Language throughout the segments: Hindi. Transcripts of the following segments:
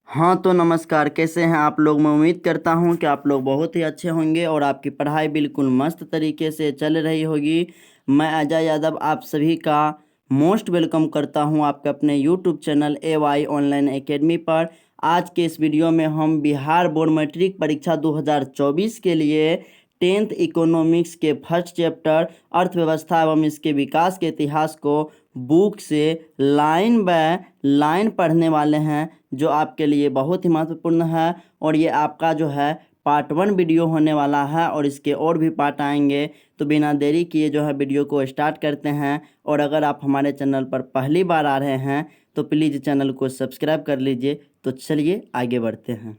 हाँ तो नमस्कार, कैसे हैं आप लोग। मैं उम्मीद करता हूँ कि आप लोग बहुत ही अच्छे होंगे और आपकी पढ़ाई बिल्कुल मस्त तरीके से चल रही होगी। मैं अजय यादव आप सभी का मोस्ट वेलकम करता हूँ आपके अपने YouTube channel AY online academy पर। आज के इस वीडियो में हम बिहार बोर्ड मैट्रिक परीक्षा 2024 के लिए 10th इकोनॉमिक्स के फर्स्ट चैप्टर अर्थव्यवस्था एवं इसके विकास के इतिहास को बुक से लाइन बाय लाइन पढ़ने वाले हैं, जो आपके लिए बहुत ही महत्वपूर्ण है। और ये आपका जो है पार्ट 1 वीडियो होने वाला है और इसके और भी पार्ट आएंगे। तो बिना देरी किए जो है वीडियो को स्टार्ट करते हैं। और अगर आप हमारे चैनल पर पहली बार आ रहे हैं तो प्लीज़ चैनल को सब्सक्राइब कर लीजिए। तो चलिए आगे बढ़ते हैं।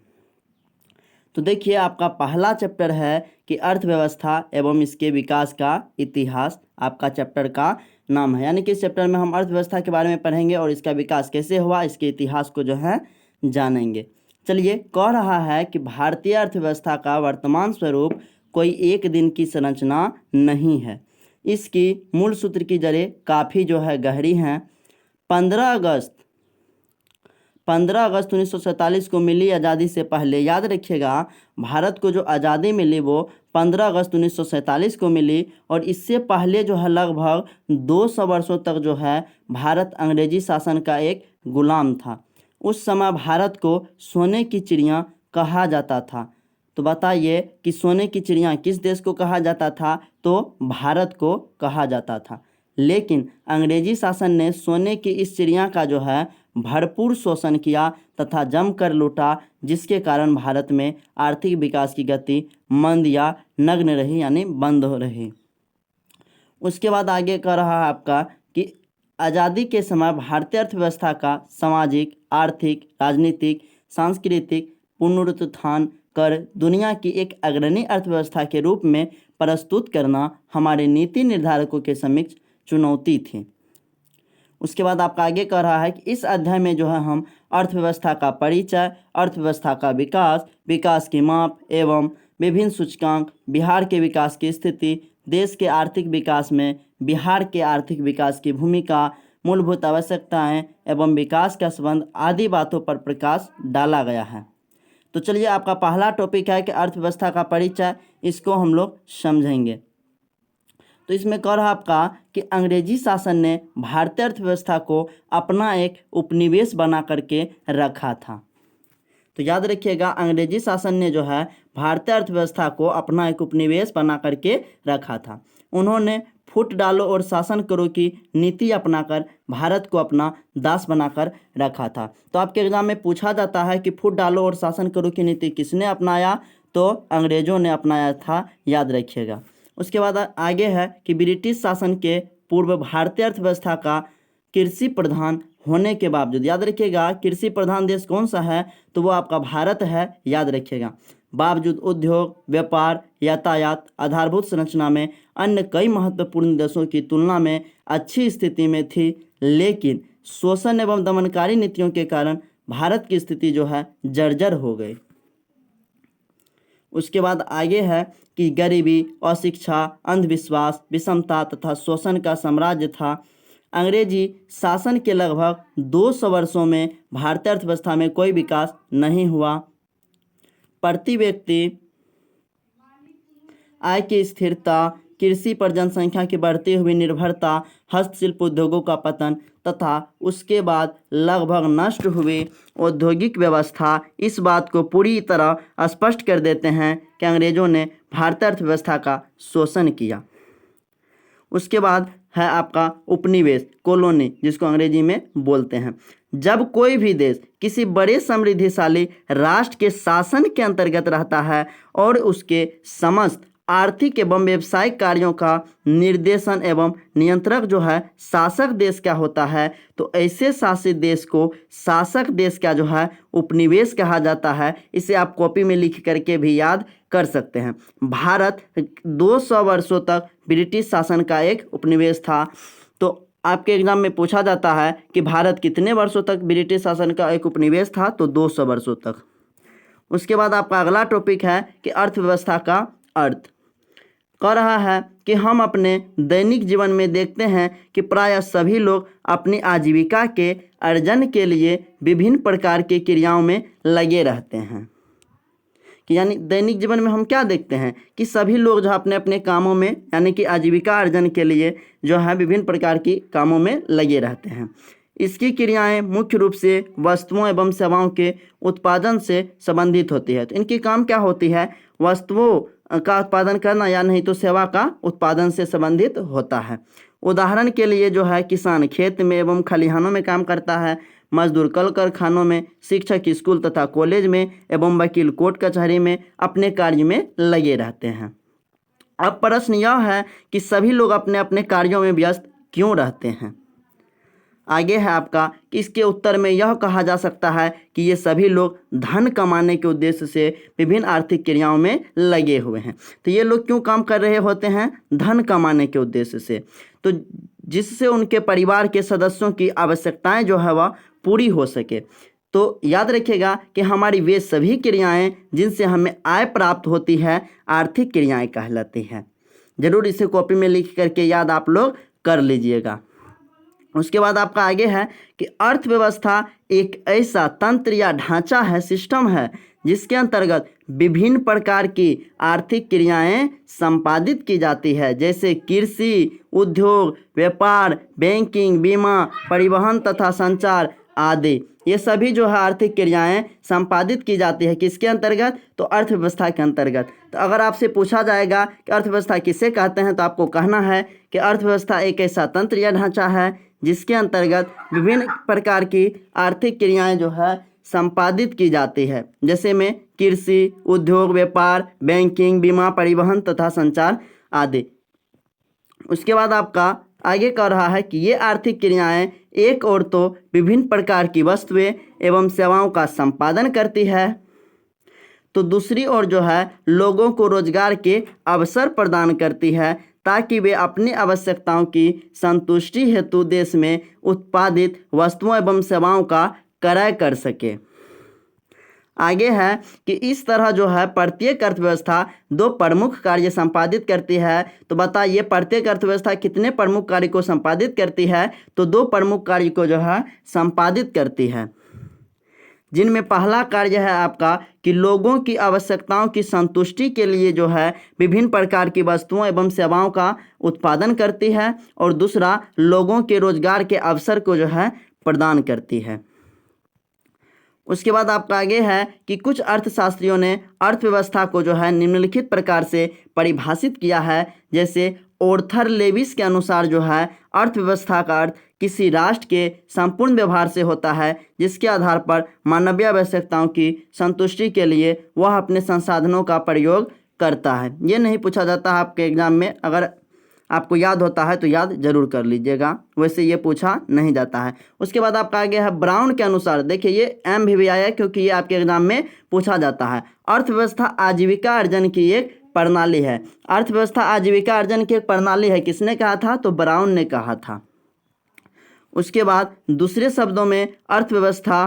तो देखिए, आपका पहला चैप्टर है कि अर्थव्यवस्था एवं इसके विकास का इतिहास आपका चैप्टर का नाम है। यानी कि इस चैप्टर में हम अर्थव्यवस्था के बारे में पढ़ेंगे और इसका विकास कैसे हुआ, इसके इतिहास को जो है जानेंगे। चलिए, कह रहा है कि भारतीय अर्थव्यवस्था का वर्तमान स्वरूप कोई एक दिन की संरचना नहीं है। इसकी मूल सूत्र की जड़ें काफ़ी जो है गहरी हैं। 15 अगस्त 1947 को मिली आज़ादी से पहले, याद रखिएगा, भारत को जो आज़ादी मिली वो 15 अगस्त 1947 को मिली। और इससे पहले जो है लगभग 200 वर्षों तक जो है भारत अंग्रेजी शासन का एक गुलाम था। उस समय भारत को सोने की चिड़िया कहा जाता था। तो बताइए कि सोने की चिड़िया किस देश को कहा जाता था? तो भारत को कहा जाता था। लेकिन अंग्रेजी शासन ने सोने की इस चिड़िया का जो है भरपूर शोषण किया तथा जमकर लूटा, जिसके कारण भारत में आर्थिक विकास की गति मंद या नग्न रही, यानी बंद हो रही। उसके बाद आगे कह रहा है आपका कि आज़ादी के समय भारतीय अर्थव्यवस्था का सामाजिक, आर्थिक, राजनीतिक, सांस्कृतिक पुनरुत्थान कर दुनिया की एक अग्रणी अर्थव्यवस्था के रूप में प्रस्तुत करना हमारे नीति निर्धारकों के समक्ष चुनौती थी। उसके बाद आपका आगे कह रहा है कि इस अध्याय में जो है हम अर्थव्यवस्था का परिचय, अर्थव्यवस्था का विकास, विकास की माप एवं विभिन्न सूचकांक, बिहार के विकास की स्थिति, देश के आर्थिक विकास में बिहार के आर्थिक विकास की भूमिका, मूलभूत आवश्यकताएं एवं विकास का संबंध आदि बातों पर प्रकाश डाला गया है। तो चलिए, आपका पहला टॉपिक है कि अर्थव्यवस्था का परिचय, इसको हम लोग समझेंगे। तो इसमें कह रहा आपका कि अंग्रेजी शासन ने भारतीय अर्थव्यवस्था को अपना एक उपनिवेश बना करके रखा था। तो याद रखिएगा, अंग्रेजी शासन ने जो है भारतीय अर्थव्यवस्था को अपना एक उपनिवेश बना करके रखा था। उन्होंने फूट डालो और शासन करो की नीति अपनाकर भारत को अपना दास बनाकर रखा था। तो आपके एग्जाम में पूछा जाता है कि फूट डालो और शासन करो की नीति किसने अपनाया? तो अंग्रेजों ने अपनाया था, याद रखिएगा। उसके बाद आगे है कि ब्रिटिश शासन के पूर्व भारतीय अर्थव्यवस्था का कृषि प्रधान होने के बावजूद, याद रखिएगा, कृषि प्रधान देश कौन सा है? तो वो आपका भारत है, याद रखिएगा। बावजूद उद्योग, व्यापार, यातायात, आधारभूत संरचना में अन्य कई महत्वपूर्ण देशों की तुलना में अच्छी स्थिति में थी, लेकिन शोषण एवं दमनकारी नीतियों के कारण भारत की स्थिति जो है जर्जर हो गई। उसके बाद आगे है कि गरीबी, अशिक्षा, अंधविश्वास, विषमता तथा शोषण का साम्राज्य था। अंग्रेजी शासन के लगभग 200 वर्षों में भारतीय अर्थव्यवस्था में कोई विकास नहीं हुआ। प्रति व्यक्ति आय की स्थिरता, कृषि पर जनसंख्या की बढ़ती हुई निर्भरता, हस्तशिल्प उद्योगों का पतन तथा उसके बाद लगभग नष्ट हुई औद्योगिक व्यवस्था इस बात को पूरी तरह स्पष्ट कर देते हैं कि अंग्रेजों ने भारतीय अर्थव्यवस्था का शोषण किया। उसके बाद है आपका उपनिवेश, कॉलोनी, जिसको अंग्रेजी में बोलते हैं। जब कोई भी देश किसी बड़े समृद्धिशाली राष्ट्र के शासन के अंतर्गत रहता है और उसके समस्त आर्थिक एवं व्यावसायिक कार्यों का निर्देशन एवं नियंत्रक जो है शासक देश का होता है, तो ऐसे शासित देश को शासक देश का जो है उपनिवेश कहा जाता है। इसे आप कॉपी में लिख करके भी याद कर सकते हैं। भारत 200 वर्षों तक ब्रिटिश शासन का एक उपनिवेश था। तो आपके एग्जाम में पूछा जाता है कि भारत कितने वर्षों तक ब्रिटिश शासन का एक उपनिवेश था? तो 200 वर्षों तक। उसके बाद आपका अगला टॉपिक है कि अर्थव्यवस्था का अर्थ। कह रहा है कि हम अपने दैनिक जीवन में देखते हैं कि प्रायः सभी लोग अपनी आजीविका के अर्जन के लिए विभिन्न प्रकार की क्रियाओं में लगे रहते हैं। कि यानी दैनिक जीवन में हम क्या देखते हैं कि सभी लोग जो अपने अपने कामों में यानी कि आजीविका अर्जन के लिए जो है विभिन्न प्रकार की कामों में लगे रहते हैं। इसकी क्रियाएं मुख्य रूप से वस्तुओं एवं सेवाओं के उत्पादन से संबंधित होती है। तो इनकी काम क्या होती है? वस्तुओं का उत्पादन करना या नहीं तो सेवा का उत्पादन से संबंधित होता है। उदाहरण के लिए जो है किसान खेत में एवं खलिहानों में काम करता है, मजदूर कल कारखानों में, शिक्षक स्कूल तथा कॉलेज में एवं वकील कोर्ट कचहरी में अपने कार्य में लगे रहते हैं। अब प्रश्न यह है कि सभी लोग अपने अपने कार्यों में व्यस्त क्यों रहते हैं? आगे है आपका कि इसके उत्तर में यह कहा जा सकता है कि ये सभी लोग धन कमाने के उद्देश्य से विभिन्न आर्थिक क्रियाओं में लगे हुए हैं। तो ये लोग क्यों काम कर रहे होते हैं? धन कमाने के उद्देश्य से, तो जिससे उनके परिवार के सदस्यों की आवश्यकताएं जो है वह पूरी हो सके। तो याद रखिएगा कि हमारी वे सभी क्रियाएं जिनसे हमें आय प्राप्त होती है आर्थिक क्रियाएं कहलाती हैं। जरूर इसे कॉपी में लिख करके याद आप लोग कर लीजिएगा। उसके बाद आपका आगे है कि अर्थव्यवस्था एक ऐसा तंत्र या ढांचा है, सिस्टम है, जिसके अंतर्गत विभिन्न प्रकार की आर्थिक क्रियाएं संपादित की जाती है, जैसे कृषि, उद्योग, व्यापार, बैंकिंग, बीमा, परिवहन तथा संचार आदि। ये सभी जो है आर्थिक क्रियाएं संपादित की जाती है किसके अंतर्गत? तो अर्थव्यवस्था के अंतर्गत। तो अगर आपसे पूछा जाएगा कि अर्थव्यवस्था किसे कहते हैं, तो आपको कहना है कि अर्थव्यवस्था एक ऐसा तंत्र या ढांचा है जिसके अंतर्गत विभिन्न प्रकार की आर्थिक क्रियाएं जो है संपादित की जाती है, जैसे में कृषि, उद्योग, व्यापार, बैंकिंग, बीमा, परिवहन तथा संचार आदि। उसके बाद आपका आगे कह रहा है कि ये आर्थिक क्रियाएं एक और तो विभिन्न प्रकार की वस्तुएं एवं सेवाओं का संपादन करती है, तो दूसरी ओर जो है लोगों को रोजगार के अवसर प्रदान करती है ताकि वे अपनी आवश्यकताओं की संतुष्टि हेतु देश में उत्पादित वस्तुओं एवं सेवाओं का क्रय कर सके। आगे है कि इस तरह जो है प्रत्येक अर्थव्यवस्था दो प्रमुख कार्य संपादित करती है। तो बताइए प्रत्येक अर्थव्यवस्था कितने प्रमुख कार्य को संपादित करती है? तो दो प्रमुख कार्य को जो है संपादित करती है, जिनमें पहला कार्य है आपका कि लोगों की आवश्यकताओं की संतुष्टि के लिए जो है विभिन्न प्रकार की वस्तुओं एवं सेवाओं का उत्पादन करती है, और दूसरा लोगों के रोजगार के अवसर को जो है प्रदान करती है। उसके बाद आपका आगे है कि कुछ अर्थशास्त्रियों ने अर्थव्यवस्था को जो है निम्नलिखित प्रकार से परिभाषित किया है, जैसे ऑर्थर लेविस के अनुसार जो है अर्थव्यवस्था का अर्थ किसी राष्ट्र के संपूर्ण व्यवहार से होता है जिसके आधार पर मानवीय आवश्यकताओं की संतुष्टि के लिए वह अपने संसाधनों का प्रयोग करता है। ये नहीं पूछा जाता है आपके एग्जाम में, अगर आपको याद होता है तो याद जरूर कर लीजिएगा, वैसे ये पूछा नहीं जाता है। उसके बाद आपका आगे है ब्राउन के अनुसार, देखिए ये एम भी आया है क्योंकि ये आपके एग्जाम में पूछा जाता है। अर्थव्यवस्था आजीविका अर्जन की एक प्रणाली है। अर्थव्यवस्था आजीविका अर्जन की एक प्रणाली है, किसने कहा था? तो ब्राउन ने कहा था। उसके बाद दूसरे शब्दों में अर्थव्यवस्था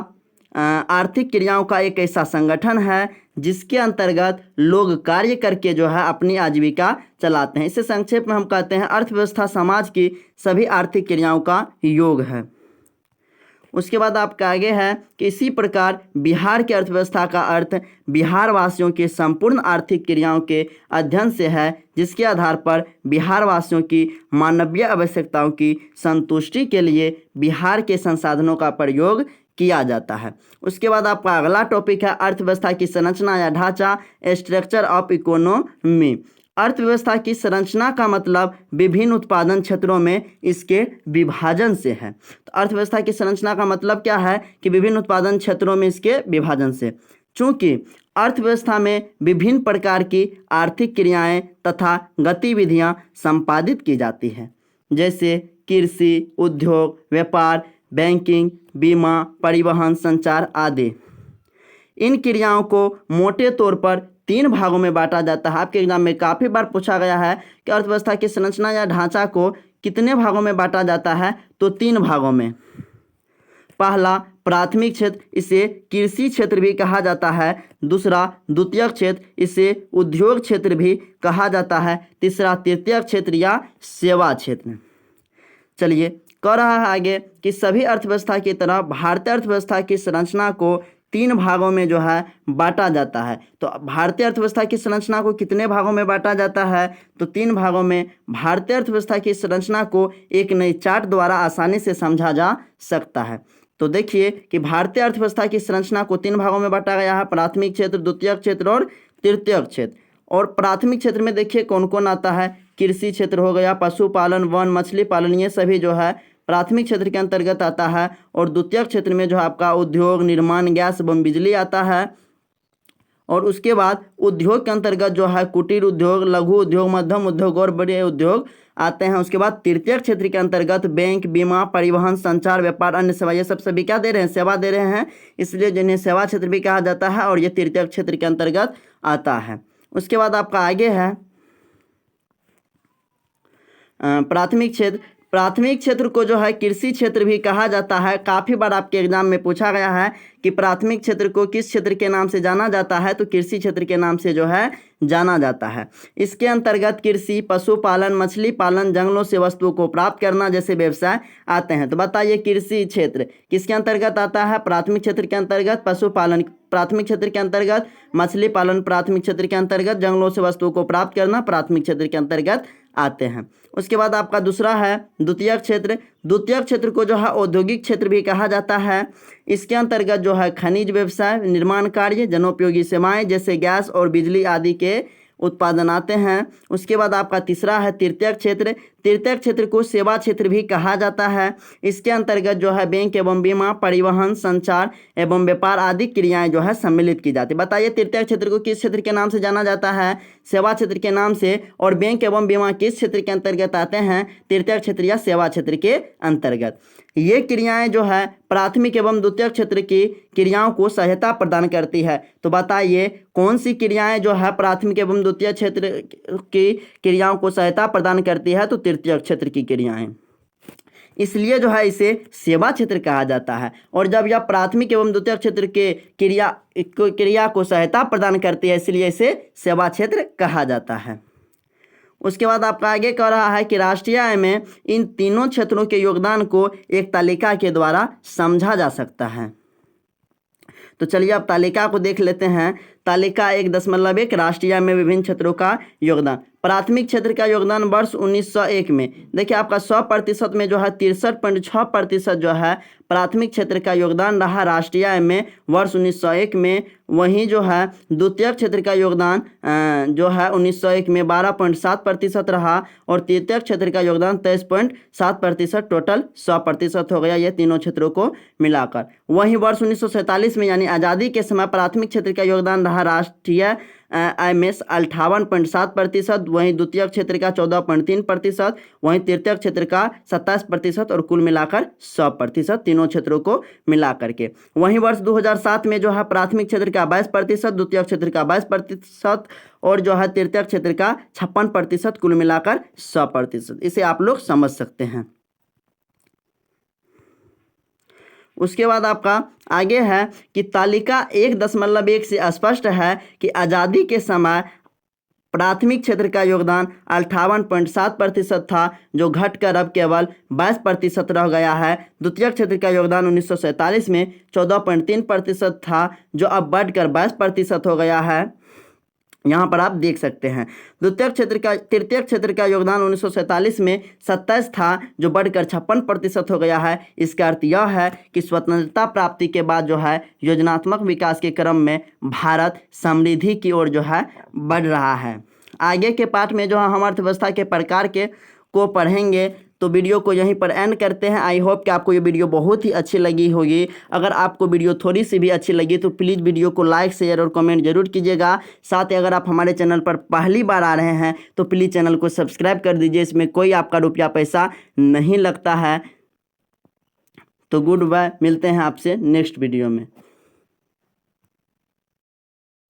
आर्थिक क्रियाओं का एक ऐसा संगठन है जिसके अंतर्गत लोग कार्य करके जो है अपनी आजीविका चलाते हैं। इसे संक्षेप में हम कहते हैं अर्थव्यवस्था समाज की सभी आर्थिक क्रियाओं का योग है। उसके बाद आपका आगे है कि इसी प्रकार बिहार की अर्थव्यवस्था का अर्थ बिहार वासियों के संपूर्ण आर्थिक क्रियाओं के अध्ययन से है, जिसके आधार पर बिहार वासियों की मानवीय आवश्यकताओं की संतुष्टि के लिए बिहार के संसाधनों का प्रयोग किया जाता है। उसके बाद आपका अगला टॉपिक है अर्थव्यवस्था की संरचना या ढांचा, स्ट्रक्चर ऑफ इकोनॉमी। अर्थव्यवस्था की संरचना का मतलब विभिन्न उत्पादन क्षेत्रों में इसके विभाजन से है। तो अर्थव्यवस्था की संरचना का मतलब क्या है कि विभिन्न उत्पादन क्षेत्रों में इसके विभाजन से। चूंकि अर्थव्यवस्था में विभिन्न प्रकार की आर्थिक क्रियाएं तथा गतिविधियां संपादित की जाती हैं, जैसे कृषि, उद्योग, व्यापार, बैंकिंग, बीमा, परिवहन, संचार आदि। इन क्रियाओं को मोटे तौर पर 3 भागों में बांटा जाता है। आपके एग्जाम में काफ़ी बार पूछा गया है कि अर्थव्यवस्था की संरचना या ढांचा को कितने भागों में बांटा जाता है? तो 3 भागों में। पहला प्राथमिक क्षेत्र, इसे कृषि क्षेत्र भी कहा जाता है। दूसरा द्वितीयक क्षेत्र, इसे उद्योग क्षेत्र भी कहा जाता है। तीसरा तृतीयक क्षेत्र या सेवा क्षेत्र। चलिए, कह रहा है आगे कि सभी अर्थव्यवस्था की तरह भारतीय अर्थव्यवस्था की संरचना को 3 भागों में जो है बांटा जाता है। तो भारतीय अर्थव्यवस्था की संरचना को कितने भागों में बांटा जाता है? तो 3 भागों में। भारतीय अर्थव्यवस्था की संरचना को एक नई चार्ट द्वारा आसानी से समझा जा सकता है। तो देखिए कि भारतीय अर्थव्यवस्था की संरचना को 3 भागों में बांटा गया है, प्राथमिक क्षेत्र, द्वितीयक क्षेत्र और तृतीयक क्षेत्र। और प्राथमिक क्षेत्र में देखिए कौन कौन आता है। कृषि क्षेत्र हो गया, पशुपालन, वन, मछली पालन, ये सभी जो है प्राथमिक क्षेत्र के अंतर्गत आता है। और द्वितीयक क्षेत्र में जो आपका उद्योग, निर्माण, गैस एवं बिजली आता है। और उसके बाद उद्योग के अंतर्गत जो है कुटीर उद्योग, लघु उद्योग, मध्यम उद्योग और बड़े उद्योग आते हैं। उसके बाद तृतीयक क्षेत्र के अंतर्गत बैंक, बीमा, परिवहन, संचार, व्यापार, अन्य सेवा, ये सब सभी क्या दे रहे हैं? सेवा दे रहे हैं, इसलिए जिन्हें सेवा क्षेत्र भी कहा जाता है और ये तृतीयक क्षेत्र के अंतर्गत आता है। उसके बाद आपका आगे है प्राथमिक क्षेत्र। प्राथमिक क्षेत्र को जो है कृषि क्षेत्र भी कहा जाता है। काफ़ी बार आपके एग्जाम में पूछा गया है कि प्राथमिक क्षेत्र को किस क्षेत्र के नाम से जाना जाता है, तो कृषि क्षेत्र के नाम से जो है जाना जाता है। इसके अंतर्गत कृषि, पशुपालन, मछली पालन, जंगलों से वस्तुओं को प्राप्त करना जैसे व्यवसाय आते हैं। तो बताइए कृषि क्षेत्र किसके अंतर्गत आता है? प्राथमिक क्षेत्र के अंतर्गत। पशुपालन प्राथमिक क्षेत्र के अंतर्गत। मछली पालन प्राथमिक क्षेत्र के अंतर्गत। जंगलों से वस्तुओं को प्राप्त करना प्राथमिक क्षेत्र के अंतर्गत आते हैं। उसके बाद आपका दूसरा है द्वितीयक क्षेत्र। द्वितीयक क्षेत्र को जो है औद्योगिक क्षेत्र भी कहा जाता है। इसके अंतर्गत जो है खनिज व्यवसाय, निर्माण कार्य, जनोपयोगी सेवाएं जैसे गैस और बिजली आदि के उत्पादन आते हैं। उसके बाद आपका तीसरा है तृतीयक क्षेत्र। तृतीयक क्षेत्र को सेवा क्षेत्र भी कहा जाता है। इसके अंतर्गत जो है बैंक एवं बीमा, परिवहन, संचार एवं व्यापार आदि क्रियाएं जो है सम्मिलित की जाती है। बताइए तृतीयक क्षेत्र को किस क्षेत्र के नाम से जाना जाता है? सेवा क्षेत्र के नाम से। और बैंक एवं बीमा किस क्षेत्र के अंतर्गत आते हैं? तृतीयक क्षेत्र या सेवा क्षेत्र के अंतर्गत। ये क्रियाएं जो है प्राथमिक एवं द्वितीयक क्षेत्र की क्रियाओं को सहायता प्रदान करती है। तो बताइए कौन सी क्रियाएं जो है प्राथमिक एवं द्वितीय क्षेत्र की क्रियाओं को सहायता प्रदान करती है? तो तृतीयक क्षेत्र की क्रियाएं। इसलिए जो है इसे सेवा क्षेत्र कहा जाता है। और जब यह प्राथमिक एवं द्वितीयक क्षेत्र के क्रिया को सहायता प्रदान करती है, इसलिए इसे सेवा क्षेत्र कहा जाता है। उसके बाद आपका आगे कह रहा है कि राष्ट्रीय आय में इन तीनों क्षेत्रों के योगदान को एक तालिका के द्वारा समझा जा सकता है। तो चलिए अब तालिका को देख लेते हैं। तालिका 1.1 राष्ट्रीय आय में विभिन्न क्षेत्रों का योगदान। प्राथमिक क्षेत्र का योगदान वर्ष 1901 में देखिए आपका 100% में जो है 63.6% जो है प्राथमिक क्षेत्र का योगदान रहा राष्ट्रीय आय में वर्ष 1901 में। वहीं जो है द्वितीयक क्षेत्र का योगदान जो है 1901 में 12.7% रहा। और तृतीयक क्षेत्र का योगदान 23.7%, टोटल 100% हो गया ये तीनों क्षेत्रों को मिलाकर। वहीं वर्ष 1947 में यानी आज़ादी के समय प्राथमिक क्षेत्र का योगदान रहा राष्ट्रीय आय में 58.7%, वहीं द्वितीयक क्षेत्र का 14.3%, वहीं तृतीयक क्षेत्र का 27% और कुल मिलाकर 100% तीनों क्षेत्रों को मिलाकर के। वहीं वर्ष 2007 में जो है प्राथमिक क्षेत्र का 22%, द्वितीयक क्षेत्र का 22% और जो है तृतीयक क्षेत्र का 56%, कुल मिलाकर 100%। इसे आप लोग समझ सकते हैं। उसके बाद आपका आगे है कि तालिका 1.1 से स्पष्ट है कि आज़ादी के समय प्राथमिक क्षेत्र का योगदान 58.7% था, जो घटकर अब केवल 22% रह गया है। द्वितीयक क्षेत्र का योगदान 1947 में 14.3% था, जो अब बढ़कर 22% हो गया है। यहाँ पर आप देख सकते हैं। तृतीयक क्षेत्र का योगदान 1947 में 27 था, जो बढ़कर 56% हो गया है। इसका अर्थ यह है कि स्वतंत्रता प्राप्ति के बाद जो है योजनात्मक विकास के क्रम में भारत समृद्धि की ओर जो है बढ़ रहा है। आगे के पाठ में जो है हम अर्थव्यवस्था के प्रकार को पढ़ेंगे। तो वीडियो को यहीं पर एंड करते हैं। आई होप कि आपको ये वीडियो बहुत ही अच्छी लगी होगी। अगर आपको वीडियो थोड़ी सी भी अच्छी लगी तो प्लीज़ वीडियो को लाइक, शेयर और कमेंट जरूर कीजिएगा। साथ ही अगर आप हमारे चैनल पर पहली बार आ रहे हैं तो प्लीज़ चैनल को सब्सक्राइब कर दीजिए। इसमें कोई आपका रुपया पैसा नहीं लगता है। तो गुड बाय, मिलते हैं आपसे नेक्स्ट वीडियो में।